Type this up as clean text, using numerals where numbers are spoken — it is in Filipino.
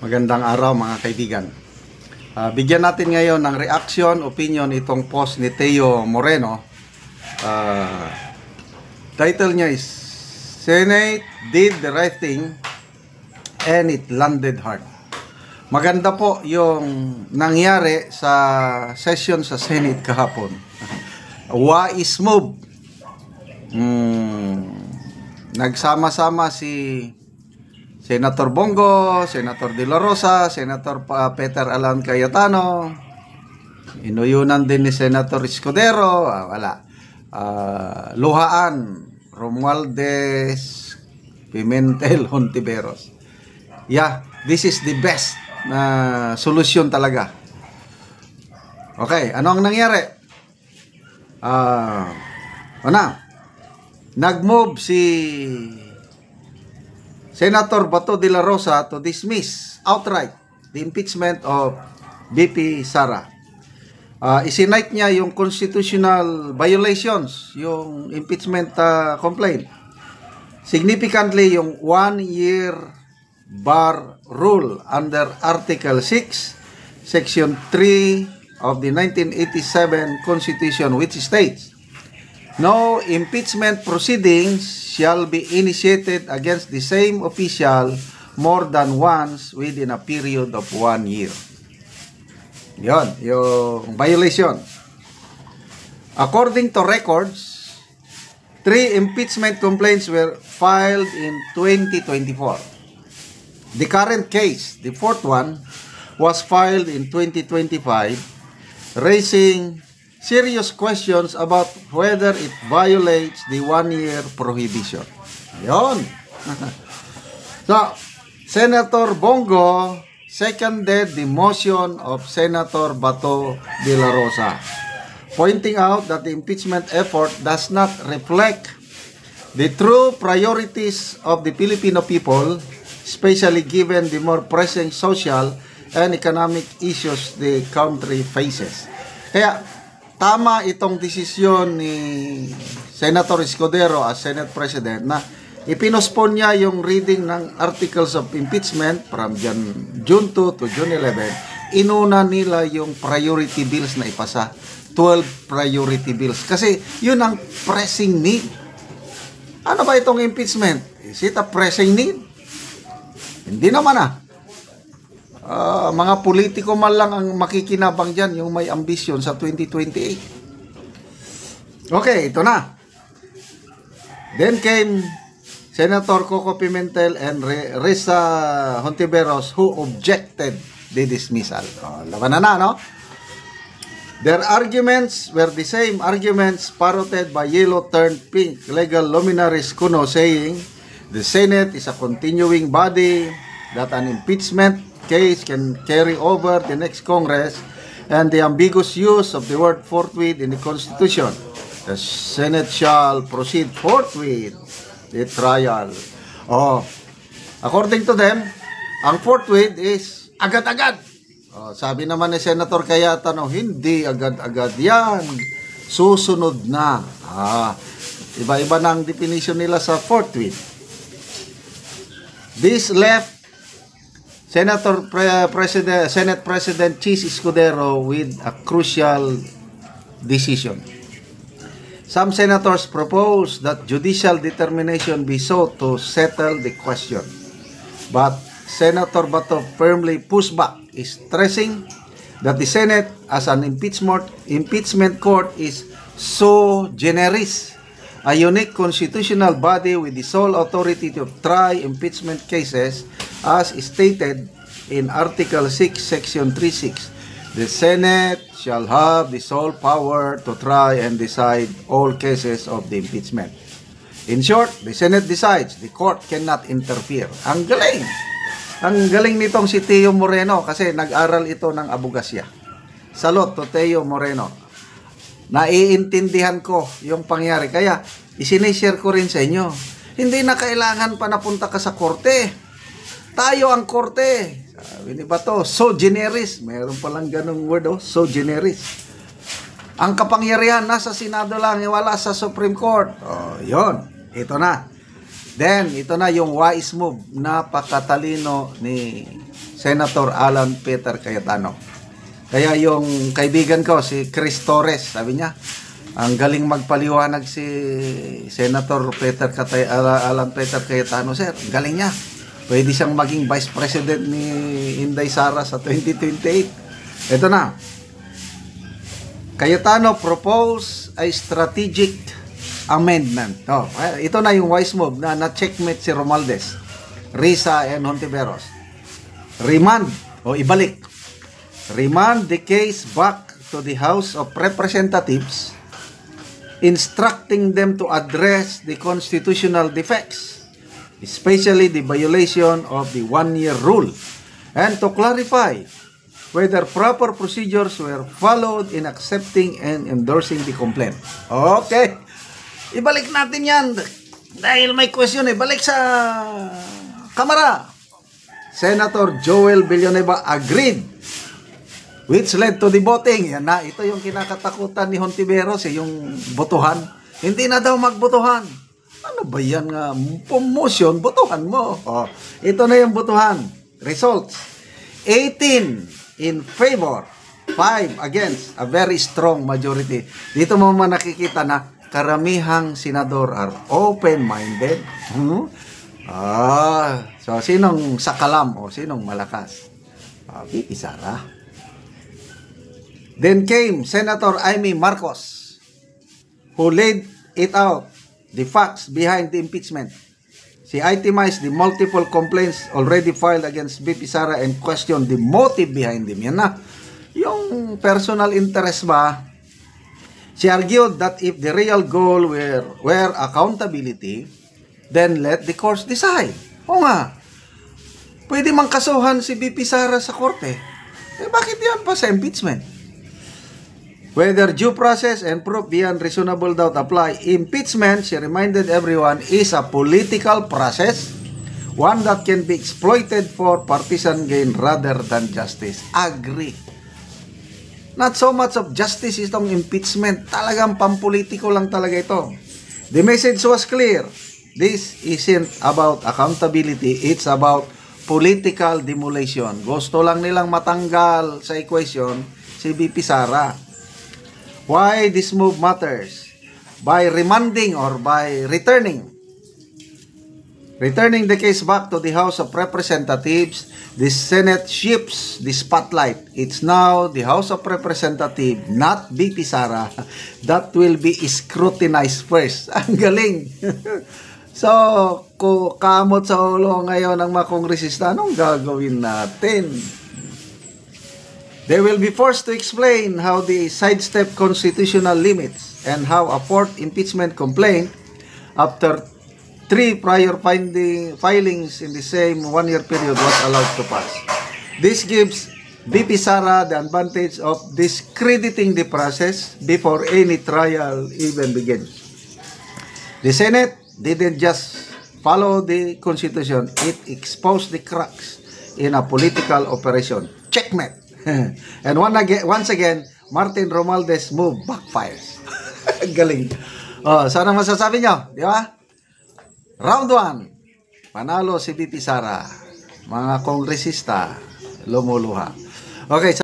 Magandang araw mga kaibigan. Bigyan natin ngayon ng reaction, opinion itong post ni Teo Moreno. Title niya is Senate did the right thing and it landed hard. Maganda po yung nangyari sa session sa Senate kahapon. Wise move. Nagsama-sama si Senator Bongo, Senator De La Rosa, Senator Peter Alan Cayetano, inuyunan din ni Senator Escudero, Luhaan, Romualdez, Pimentel, Hontiveros. Yeah, this is the best na solusyon talaga. Okay, ano ang nangyari? Nag-move si Senator Bato de la Rosa to dismiss outright the impeachment of VP Sara. Isinight niya yung constitutional violations, yung impeachment complaint. Significantly, yung 1-year bar rule under Article 6, Section 3 of the 1987 Constitution, which states, no impeachment proceedings shall be initiated against the same official more than once within a period of 1 year. Yon, yung violation. According to records, 3 impeachment complaints were filed in 2024. The current case, the 4th one, was filed in 2025, raising serious questions about whether it violates the 1-year prohibition. Ayun. So, Senator Bongo seconded the motion of Senator Bato de la Rosa, pointing out that the impeachment effort does not reflect the true priorities of the Filipino people, especially given the more pressing social and economic issues the country faces. Kaya, tama itong desisyon ni Senator Escudero as Senate President na ipinospone niya yung reading ng Articles of Impeachment from June 2 to June 11. Inuna nila yung priority bills na ipasa. 12 priority bills. Kasi yun ang pressing need. Ano ba itong impeachment? Is it a pressing need? Hindi naman mga politiko man lang ang makikinabang dyan, yung may ambisyon sa 2028. Okay, ito na. Then came Senator Coco Pimentel and Risa Hontiveros who objected the dismissal. Labanan na, no? Their arguments were the same arguments parroted by yellow turned pink legal luminaries Kuno, saying the Senate is a continuing body, that an impeachment case can carry over the next Congress, and the ambiguous use of the word forthwith in the Constitution. The Senate shall proceed forthwith the trial. According to them, ang forthwith is agad-agad. Sabi naman ni Senator Cayetano, hindi agad-agad yan. Susunod na. Iba-iba na ang definition nila sa forthwith. This left Senate President Chis Escudero with a crucial decision. Some senators proposed that judicial determination be sought to settle the question. But Senator Bato firmly pushed back, stressing that the Senate as an impeachment court is so generous, a unique constitutional body with the sole authority to try impeachment cases as stated in Article 6, Section 3.6. The Senate shall have the sole power to try and decide all cases of the impeachment. In short, the Senate decides, the court cannot interfere. Ang galing! Ang galing nitong si Teo Moreno kasi nag-aral ito ng abogasya. Salot to Teo Moreno. Naiintindihan ko yung pangyari. Kaya, isinishare ko rin sa inyo. Hindi na kailangan pa napunta ka sa korte. Tayo ang korte. Sabi ni Bato, so generous. Meron palang ganong word, so generous. Ang kapangyarihan nasa Senado lang, wala sa Supreme Court. Yon. Ito na. Then, ito na yung wise move. Napakatalino ni Senator Alan Peter Cayetano. Kaya yung kaibigan ko, si Chris Torres, sabi niya, ang galing magpaliwanag si Senator Alan Peter Cayetano, sir. Galing niya. Pwede siyang maging Vice President ni Inday Sara sa 2028. Ito na. Cayetano propose a strategic amendment. Oh, ito na yung wise move na na-checkmate si Romualdez, Risa, and Hontiveros. Remand o ibalik. Remand the case back to the House of Representatives, instructing them to address the constitutional defects, especially the violation of the one-year rule, and to clarify whether proper procedures were followed in accepting and endorsing the complaint. Okay. Ibalik natin yan. Dahil may question balik sa Kamara. Senator Joel Villanueva agreed, which led to the voting. Yan na, ito yung kinakatakutan ni Hontiveros, yung botohan. Hindi na daw magbotohan. Ano ba yan nga? Promotion, botohan mo. Oh, ito na yung botohan. Results. 18 in favor, 5 against, a very strong majority. Dito mo man nakikita na karamihang senador are open-minded. So sinong sakalam o sinong malakas? VP Sara. Then came Senator Amy Marcos, who laid it out, the facts behind the impeachment. She itemized the multiple complaints already filed against VP Sara and questioned the motive behind them. Yan na. Yung personal interest ba? She argued that if the real goal were accountability, then let the courts decide. O nga, pwede mang kasuhan si VP Sara sa korte. Bakit yan pa sa impeachment? Whether due process and proof beyond reasonable doubt apply, impeachment, she reminded everyone, is a political process, one that can be exploited for partisan gain rather than justice. Agree. Not so much of justice itong impeachment. Talagang pampolitiko lang talaga ito. The message was clear. This isn't about accountability. It's about political demolition. Gusto lang nilang matanggal sa equation si VP Sara. Why this move matters? By remanding or by returning the case back to the House of Representatives, the Senate shifts the spotlight. It's now the House of Representatives, not VP Sara, that will be scrutinized first. Ang galing. So, kung kamot sa ulo ngayon ng mga kongresista, anong gagawin natin? They will be forced to explain how they sidestep constitutional limits and how a fourth impeachment complaint after 3 prior filings in the same one-year period was allowed to pass. This gives VP Sara the advantage of discrediting the process before any trial even begins. The Senate didn't just follow the Constitution, it exposed the cracks in a political operation. Checkmate! And once again, Martin Romualdez move backfires. Galing. Sana masasabi nyo, di ba? Round 1, panalo si VP Sara. Mga kongresista, lumuluha. Okay.